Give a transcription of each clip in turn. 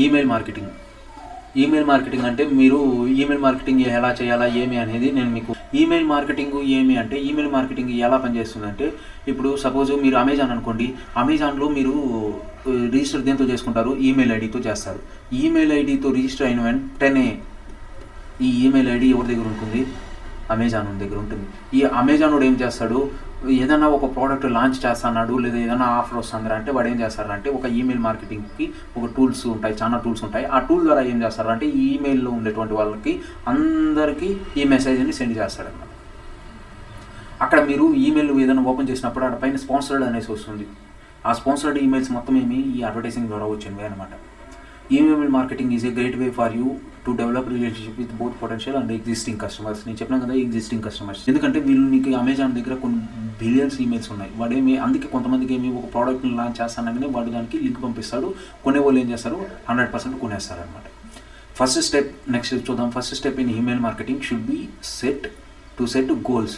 Email marketing. Email marketing అంటే మీరు email marketing ఎలా చేయాలా ఏమి అనేది నేను మీకు ఈమెయిల్ మార్కెటింగ్ ఏమి అంటే ఈమెయిల్ మార్కెటింగ్ ఎలా పనిచేస్తుందంటే ఇప్పుడు సపోజ్ మీరు అమెజాన్ అనుకోండి. అమెజాన్లో మీరు రిజిస్టర్ దేంతో చేసుకుంటారు? ఈమెయిల్ ఐడితో చేస్తారు. ఈమెయిల్ ఐడితో రిజిస్టర్ అయిన వెంటనే ఈ ఈమెయిల్ ఐడి ఎవరి దగ్గర ఉంటుంది? అమెజాన్ దగ్గర ఉంటుంది. ఈ అమెజాన్ వాడు ఏం చేస్తాడు? ఏదైనా ఒక ప్రోడక్ట్ లాంచ్ చేస్తున్నాడు లేదా ఏదైనా ఆఫర్ వస్తుంది అంటే వాడు ఏం చేస్తారంటే ఒక ఈమెయిల్ మార్కెటింగ్కి ఒక టూల్స్ ఉంటాయి, చాలా టూల్స్ ఉంటాయి. ఆ టూల్ ద్వారా ఏం చేస్తారంటే ఈ ఈమెయిల్లో ఉండేటువంటి వాళ్ళకి అందరికీ ఈ మెసేజ్ని సెండ్ చేస్తాడన్నమాట. అక్కడ మీరు ఈమెయిల్ ఏదైనా ఓపెన్ చేసినప్పుడు అక్కడ పైన స్పాన్సర్డ్ అనేసి వస్తుంది. ఆ స్పాన్సర్డ్ ఈమెయిల్స్ మొత్తం ఏమి ఈ అడ్వర్టైజింగ్ ద్వారా వచ్చినవి అనమాట. Email marketing is a great way for you to develop relationship with both potential and existing customers. నేను చెప్పినాను కదా, ఎగ్జిస్టింగ్ కస్టమర్స్. ఎందుకంటే వీళ్ళు నీకు అమెజాన్ దగ్గర కొన్ని బిలియన్స్ ఈమెయిల్స్ ఉన్నాయి. వాడేమి అందుకే కొంతమందికి ఏమి ఒక ప్రోడక్ట్ని లాంచ్ చేస్తానని వాడు దానికి లింక్ పంపిస్తాడు. కొనే వాళ్ళు ఏం చేస్తారు? 100% కొనేస్తారు అనమాట. ఫస్ట్ స్టెప్ నెక్స్ట్ చూద్దాం. First step in email marketing should be set goals.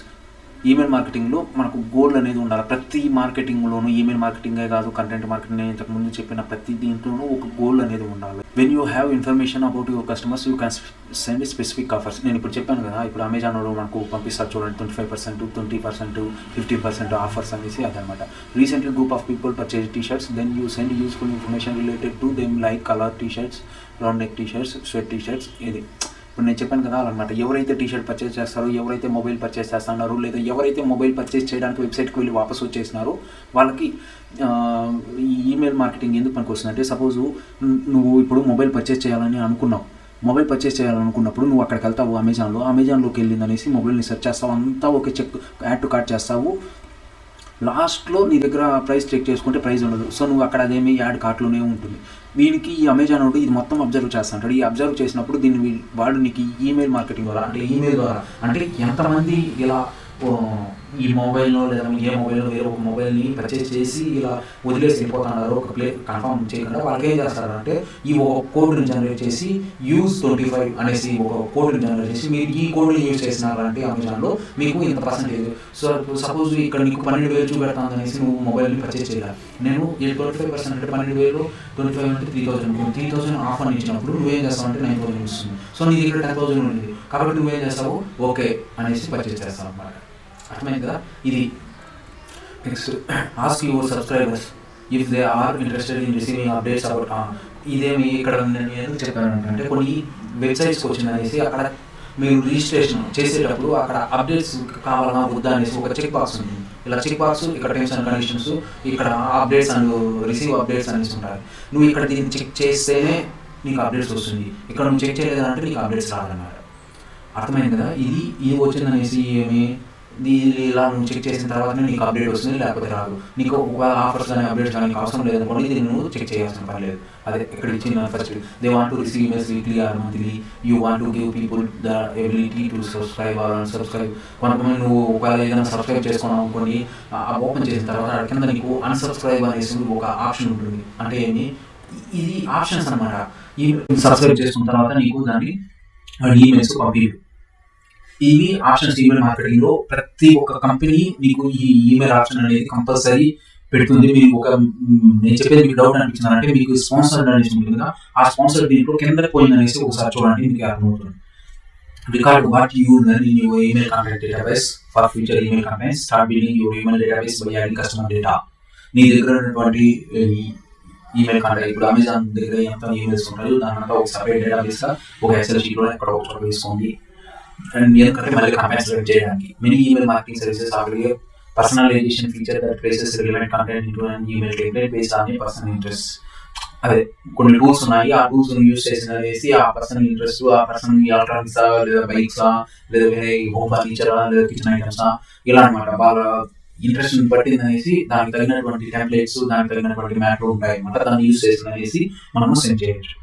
Email మార్కెటింగ్లో మనకు గోల్ అనేది ఉండాలి. ప్రతి మార్కెటింగ్లోనూ ఈమెయిల్ మార్కెటింగే కాదు, కంటెంట్ మార్కెటింగ్, నేను ఇంతకుముందు చెప్పిన ప్రతి దీంట్లోనూ ఒక గోల్ అనేది ఉండాలి. When you have information about your customers you can send specific offers. నేను ఇప్పుడు చెప్పాను కదా, ఇప్పుడు అమెజాన్లో మనకు పంపిస్తారు చూడండి, 25%, 20%, 15% ఆఫర్స్ అనేసి అదనమాట. Recently group of people purchase T-shirts, then you send useful information related to them like colour T-shirts, round neck T-shirts, sweat T-shirts. ఇది ఇప్పుడు నేను చెప్పాను కదా అనమాట. ఎవరైతే టీషర్ట్ పర్చేస్ చేస్తారో, ఎవరైతే మొబైల్ పర్చేస్ చేస్తున్నారో, లేదా ఎవరైతే మొబైల్ పర్చేస్ చేయడానికి వెబ్సైట్కి వెళ్ళి వాపసు వచ్చేసినారో వాళ్ళకి ఈ ఈమెయిల్ మార్కెటింగ్ ఎందుకు పనికి వస్తుందంటే, సపోజు నువ్వు ఇప్పుడు మొబైల్ పర్చేస్ చేయాలని అనుకున్నావు. మొబైల్ పర్చేస్ చేయాలనుకున్నప్పుడు నువ్వు అక్కడికి వెళ్తావు, అమెజాన్లోకి వెళ్ళిందనేసి మొబైల్ని సెర్చ్ చేస్తావు, అంతా ఒక చెక్ యాడ్ టు కార్ట్ చేస్తావు. లాస్ట్లో నీ దగ్గర ప్రైస్ చెక్ చేసుకుంటే ప్రైస్ ఉండదు. సో నువ్వు అక్కడ అదేమి యాడ్ కార్ట్లోనే ఉంటుంది. వీనికి ఈ అమెజాన్ వాడు ఇది మొత్తం అబ్జర్వ్ చేస్తుంటాడు. ఈ అబ్జర్వ్ చేసినప్పుడు దీన్ని వాడు నీకు ఈమెయిల్ మార్కెటింగ్ ద్వారా అంటే ఈమెయిల్ ద్వారా అంటే ఎంతమంది ఇలా ఈ మొబైల్లో లేదా ఏ మొబైల్లో వేరే ఒక మొబైల్ని పర్చేస్ చేసి ఇలా వదిలేసి వెళ్ళిపోతున్నారు, ఒక కన్ఫర్మ్ చేయకుండా వాళ్ళకి ఏం చేస్తారంటే ఈ ఒక కోడ్ని జనరేట్ చేసి యూజ్ 25 అనేసి ఒక కోడ్ని జనరేట్ చేసి మీరు ఈ కోడ్ని యూజ్ చేసినారంటే అమెజాన్లో మీకు ఇంత పర్సెంటేజ్. సో సపోజ్ ఇక్కడ నీకు 12,000 చూపెడతాను అనేసి నువ్వు మొబైల్ని పర్చేస్ చేయాలి. నేను 25% అంటే 12,000, 25 అంటే 3,000, 3,000 ఆఫర్ ఇచ్చినప్పుడు నువ్వేం చేస్తావు అంటే 9,000 వస్తుంది. సో నీ దగ్గర 10,000 ఉంది కాబట్టి నువ్వేం చేస్తావు? ఓకే అనేసి పర్చేస్ చేస్తావు అన్నమాట. అర్థమైంది కదా? ఇది next ask your subscribers if they are interested in receiving updates about. ఇదేమి ఇక్కడ నేను ఎందుకు చెప్పాను అంటే, కొన్ని వెబ్సైట్స్కి వచ్చిందనేసి అక్కడ మీరు రిజిస్ట్రేషన్ చేసేటప్పుడు అక్కడ అప్డేట్స్ కావాలన్నా వద్దా అనేసి ఒక చెక్ బాక్స్ ఉంటుంది. ఇలా చెక్ బాక్స్, ఇక్కడ టర్మ్స్ అండ్ కండిషన్స్, ఇక్కడ అప్డేట్స్ అండ్ రిసీవ్ అప్డేట్స్ అనేసి ఉంటాయి. నువ్వు ఇక్కడ దీన్ని చెక్ చేస్తేనే నీకు అప్డేట్స్ వస్తుంది. ఇక్కడ నువ్వు చెక్ చేయలేదంటే నీకు అప్డేట్స్ రాదన్నమాట. అర్థమైంది కదా? ఇది వచ్చిందనేసి ఏమి ఇలా నువ్వు చెక్ చేసిన తర్వాతనే నీకు అప్డేట్ వస్తుంది, లేకపోతే రాదు. నీకు ఒక ఆఫర్స్ కానీ అప్డేట్స్ కానీ నీకు అవసరం లేదనుకోండి, దీన్ని నువ్వు చెక్ చేయాల్సిన పని లేదు. అదే ఇక్కడ ఇచ్చిన first they want to receive emails weekly or monthly, you want to give people the ability to subscribe R unsubscribe. కొంతమంది నువ్వు ఒకవేళ ఏదైనా సబ్స్క్రైబ్ చేసుకున్నావు అనుకోండి, ఓపెన్ చేసిన తర్వాత కింద నీకు అన్సబ్స్క్రైబ్ అనేసి ఒక ఆప్షన్ ఉంటుంది. అంటే ఏమి ఇది ఆప్షన్స్ అనమాట. ఈ సబ్స్క్రైబ్ చేసుకున్న తర్వాత నీకు దాన్ని ఈమెయిల్స్ పంపించు. ఇవి ఆప్షన్స్ ఈమెయిల్ మార్కెటింగ్ లో ప్రతి ఒక్క కంపెనీ మీకు ఈ ఈమెయిల్ ఆప్షన్ అనేది కంపల్సరీ పెడుతుంది. మీకు ఒక నేను చెప్పేది మీకు డౌట్ అనిపించిందంటే మీకు స్పాన్సర్డ్ అనేసి ఉంటుంది కదా, ఆ స్పాన్సర్డ్ దీంట్లో కింద పోయింది అనేసి ఒకసారి చూడండి, మీకు అర్థమవుతుంది. Record what you learn in your email contact database for future email companies. Start building your email database by adding customer data. నీ దగ్గర ఉన్నటువంటి ఈమెయిల్ కాంటాక్ట్, ఇప్పుడు అమెజాన్ దగ్గర ఎంత ఈమెయిల్స్ ఉంటాయో దాని ఒక సపరేట్ డేటాబేస్ గా ఒక ఎక్సెల్ షీట్ లో ఎక్కడ ఒక చోట వేసుకోండి. అండ్ ఎందుకంటే మళ్ళీ కంపెనీస్ రిలీజ్ చేయడానికి many email marketing services are a personalization feature that places relevant content into an email template based on a personal interest. అదే కొన్ని టూల్స్ ఉన్నాయి, ఆ టూల్స్ యూజ్ చేసి ఆ పర్సనల్ ఇంట్రెస్ట్, ఆ పర్సనల్ ఎలక్ట్రానిక్స్ లేదా బైక్సా లేదా వేరే హోమ్ ఫర్నిచరా లేదా కిచెన్ ఐటమ్సా ఇలా అనమాట. వాళ్ళ ఇంట్రెస్ట్ పట్టింది అనేసి దానికి తగినటువంటి టెంప్లెట్స్, దానికి తగినటువంటి మ్యాటర్ ఉంటాయి అనమాట. దాన్ని యూజ్ చేసింది అనేసి మనము సెండ్ చేయొచ్చు.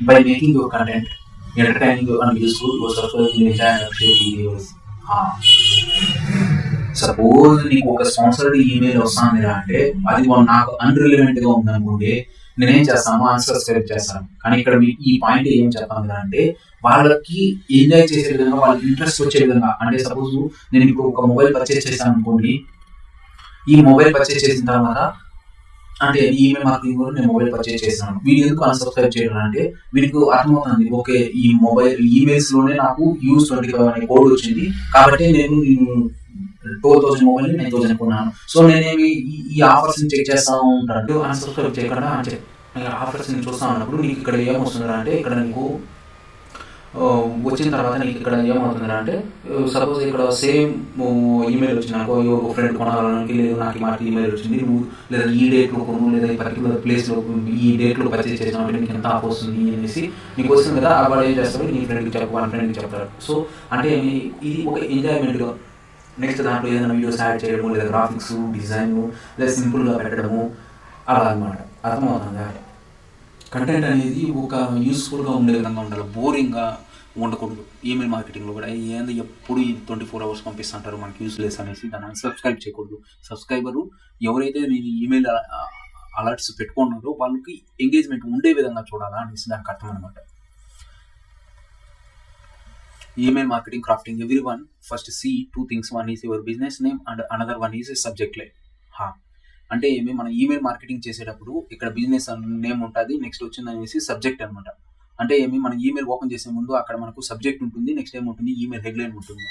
By making your content entertaining and useful, your subscribers will enjoy and appreciate videos. Suppose నీకు ఒక స్పాన్సర్డ్ ఈమెయిల్ వస్తుంది అంటే అది నాకు అన్రిలవెంట్ గా ఉందనుకోండి, నేనేం చేస్తాను? అన్సబ్స్క్రైబ్ చేస్తాను. కానీ ఇక్కడ ఈ పాయింట్ ఏం చెప్తాను అంటే, వాళ్ళకి ఎంజాయ్ చేసే విధంగా, వాళ్ళకి ఇంట్రెస్ట్ వచ్చే విధంగా. అంటే సపోజ్ నేను ఇప్పుడు ఒక మొబైల్ పర్చేస్ చేశాను అనుకోండి, ఈ మొబైల్ పర్చేస్ చేసిన తర్వాత అంటే ఈమెయిల్ మార్కెటింగ్ కూడా నేను మొబైల్ పర్చేస్ చేస్తున్నాను. వీడు ఎందుకు అన్‌సబ్‌స్క్రైబ్ చేయడం అంటే వీడికి అర్థమవుతుంది. ఓకే. ఈ మొబైల్ ఈమెయిల్స్‌లోనే నాకు యూజ్ 25 అనే కోడ్ వచ్చింది. కాబట్టి నేను 2000 మొబైల్‌ని 9000 కొన్నాను. సో నేనేమి ఈ ఆఫర్స్‌ని చెక్ చేస్తా ఉంటాను. అన్‌సబ్‌స్క్రైబ్ చేయకుండా ఆఫర్స్‌ని చూస్తా ఉన్నప్పుడు నీకు ఇక్కడ ఏమొస్తుందిరా అంటే ఇక్కడ నీకు వచ్చిన తర్వాత నీకు ఇక్కడ ఏమవుతుందిరా అంటే సపోజ్ ఇక్కడ సేమ్ ఈమెయిల్ వచ్చిందనుకో ఒక ఫ్రెండ్ కొనాలనికి లేదు నాకు మాట ఈమెయిల్ వచ్చింది నువ్వు లేదా ఈ డేట్లో కొను లేదా ఈ పర్టికులర్ ప్లేస్లో ఈ డేట్లో పర్చేస్ చేసినావు నీకు ఎంత ఆఫ్ వస్తుంది అనేసి నీకు వస్తుంది కదా ఆ వాడు ఏం చేస్తాడు నీ ఫ్రెండ్కి వాళ్ళ ఫ్రెండ్కి చెప్తాడు. సో అంటే ఇది ఒక ఎంజాయ్మెంట్గా నెక్స్ట్ దాంట్లో ఏదైనా వీడియోస్ యాడ్ చేయడము లేదా గ్రాఫిక్స్ డిజైన్ లేదా సింపుల్గా పెట్టడము అలా అనమాట. అర్థమవుతుందా? కంటెంట్ అనేది ఒక యూస్ఫుల్గా ఉండే విధంగా ఉండాలి, బోరింగ్గా ఉండకూడదు. ఈమెయిల్ మార్కెటింగ్లో కూడా ఏంది ఎప్పుడు ఈ 24 hours పంపిస్తుంటారు మనకి యూస్లెస్ అనేసి దాన్ని అన్సబ్స్క్రైబ్ చేయకూడదు. సబ్స్క్రైబరు ఎవరైతే నేను ఈమెయిల్ అలర్ట్స్ పెట్టుకున్నారో వాళ్ళకి ఎంగేజ్మెంట్ ఉండే విధంగా చూడాలా అనేసి దానికి అర్థం అనమాట. Email marketing crafting everyone first see 2 things. One is your business name and another one is subject line. అంటే ఏమి మనం ఈమెయిల్ మార్కెటింగ్ చేసేటప్పుడు ఇక్కడ బిజినెస్ నేమ్ ఉంటుంది, నెక్స్ట్ వచ్చింది అనేసి సబ్జెక్ట్ అనమాట. అంటే ఏమి మనం ఈమెయిల్ ఓపెన్ చేసే ముందు అక్కడ మనకు సబ్జెక్ట్ ఉంటుంది, నెక్స్ట్ ఏముంటుంది ఈమెయిల్ హెడ్లైన్ ఉంటుంది.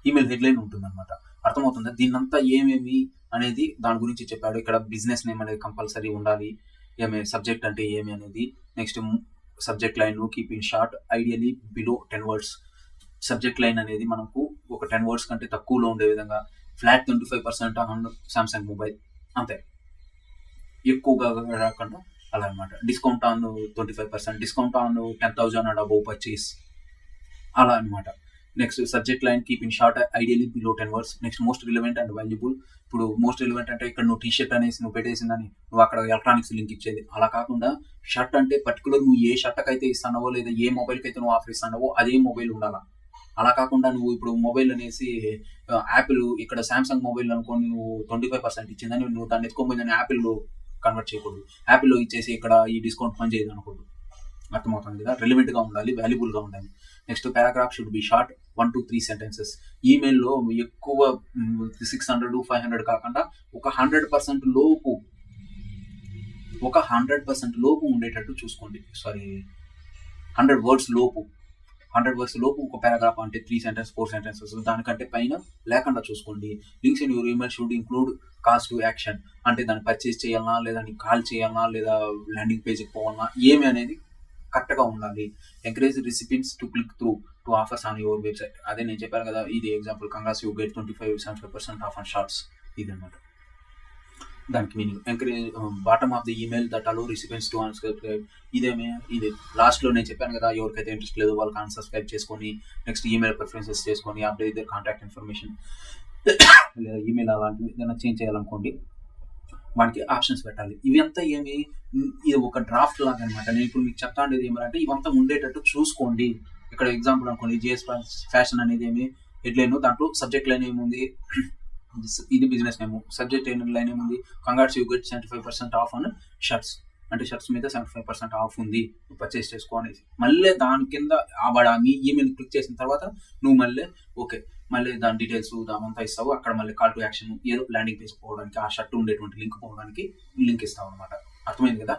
ఈమెయిల్ హెడ్లైన్ ఉంటుంది అనమాట. అర్థమవుతుందా? దీన్నంతా ఏమేమి అనేది దాని గురించి చెప్పాడు. ఇక్కడ బిజినెస్ నేమ్ అనేది కంపల్సరీ ఉండాలి, ఏమి సబ్జెక్ట్ అంటే ఏమి అనేది, next subject line keep in short ideally below 10 words. Subject line అనేది మనకు ఒక 10 words కంటే తక్కువలో ఉండే విధంగా, ఫ్లాట్ 25% ఆన్ సామ్సంగ్ మొబైల్ అంతే, ఎక్కువగా రాకుండా అలా అనమాట. Discount on 25%, discount on 10,000 and above purchase అలా అనమాట. Next subject line keep in short ideally below 10 words. Next most relevant and valuable. ఇప్పుడు మోస్ట్ రిలవెంట్ అంటే ఇక్కడ నువ్వు టీ-షర్ట్ అనేసి నువ్వు పెట్టేసిందని నువ్వు అక్కడ ఎలక్ట్రానిక్స్ లింక్ ఇచ్చేది అలా కాకుండా, షర్ట్ అంటే పర్టికులర్ నువ్వు ఏ షర్ట్కి అయితే ఇస్తానవో లేదా ఏ మొబైల్కి అయితే నువ్వు ఆఫర్ ఇస్తానవో అదే మొబైల్ ఉండాలా. అలా కాకుండా నువ్వు ఇప్పుడు మొబైల్ అనేసి యాపిల్ ఇక్కడ సామ్సంగ్ మొబైల్ అనుకోని నువ్వు 25% ఇచ్చిందని నువ్వు దాన్ని ఎత్తుకోపోయిందని యాపిల్లో కన్వర్ట్ చేయకూడదు. యాపిల్లో ఇచ్చేసి ఇక్కడ ఈ డిస్కౌంట్ పని చేయదు అనకూడదు. అర్థమవుతుంది కదా? రిలవెంట్గా ఉండాలి, వాల్యుబుల్గా ఉండాలి. Next paragraph should be short 1 to 3 sentences. ఈమెయిల్లో ఎక్కువ 600 500 కాకుండా ఒక 100% లోపు, ఒక 100% లోపు ఉండేటట్టు చూసుకోండి. 100 words లోపు, 100 words లోపు ఒక పారాగ్రాఫ్ అంటే 3 sentences 4 sentences దానికంటే పైన లేకుండా చూసుకోండి. Links in your email should include calls to action. అంటే దాన్ని పర్చేస్ చేయాలన్నా లేదా నీకు కాల్ చేయాలన్నా లేదా ల్యాండింగ్ పేజ్కి పోవాలన్నా ఏమి అనేది కరెక్ట్గా ఉండాలి. Encourage recipients to click through to offers on your website. అదే నేను చెప్పాను కదా, ఇది example congrats you get 75% off on shorts. ఇది అనమాట దానికి meaning. Encourage bottom of the email that allow recipients to unsubscribe. ఇది లాస్ట్లో నేను చెప్పాను కదా, ఎవరికైతే ఇంట్రెస్ట్ లేదో వాళ్ళకి అన్సబ్స్క్రైబ్ చేసుకొని నెక్స్ట్ ఈమెయిల్ ప్రిఫరెన్సెస్ చేసుకొని అప్డేట్ దర్ కాంటాక్ట్ ఇన్ఫర్మేషన్ లేదా ఈమెయిల్ అలాంటివి ఏదైనా చేంజ్ చేయాలనుకోండి వానికి ఆప్షన్స్ పెట్టాలి. ఇవి అంతా ఏమి, ఇది ఒక డ్రాఫ్ట్ లాగా అనమాట. నేను ఇప్పుడు మీకు చెప్తా ఉండేది ఏమంటే ఇవంతా ఉండేటట్టు చూసుకోండి. ఇక్కడ ఎగ్జాంపుల్ అనుకోండి, జిఎస్ ఫ్యాషన్ అనేది ఏమి హెడ్లైన్, దాంట్లో సబ్జెక్ట్ లైన్ ఏముంది, ఇది బిజినెస్ నేమ్. సబ్జెక్ట్ లైన్ ఏముంది, congrats you get 75% off on shirts. అంటే షర్ట్స్ మీద 75% ఆఫ్ ఉంది, పర్చేస్ చేసుకో అనేసి. మళ్ళీ దాని కింద వాడు మీ ఈమెయిల్ క్లిక్ చేసిన తర్వాత నువ్వు మళ్ళీ ఓకే మళ్ళీ దాని డీటెయిల్స్ దామంతా ఇస్తావు. అక్కడ మళ్ళీ కాల్ టు యాక్షన్ ఏదో ల్యాండింగ్ పేజ్ పోవడానికి, ఆ షర్ట్ ఉండేటువంటి లింక్ పోవడానికి లింక్ ఇస్తావు అనమాట. అర్థమైంది కదా?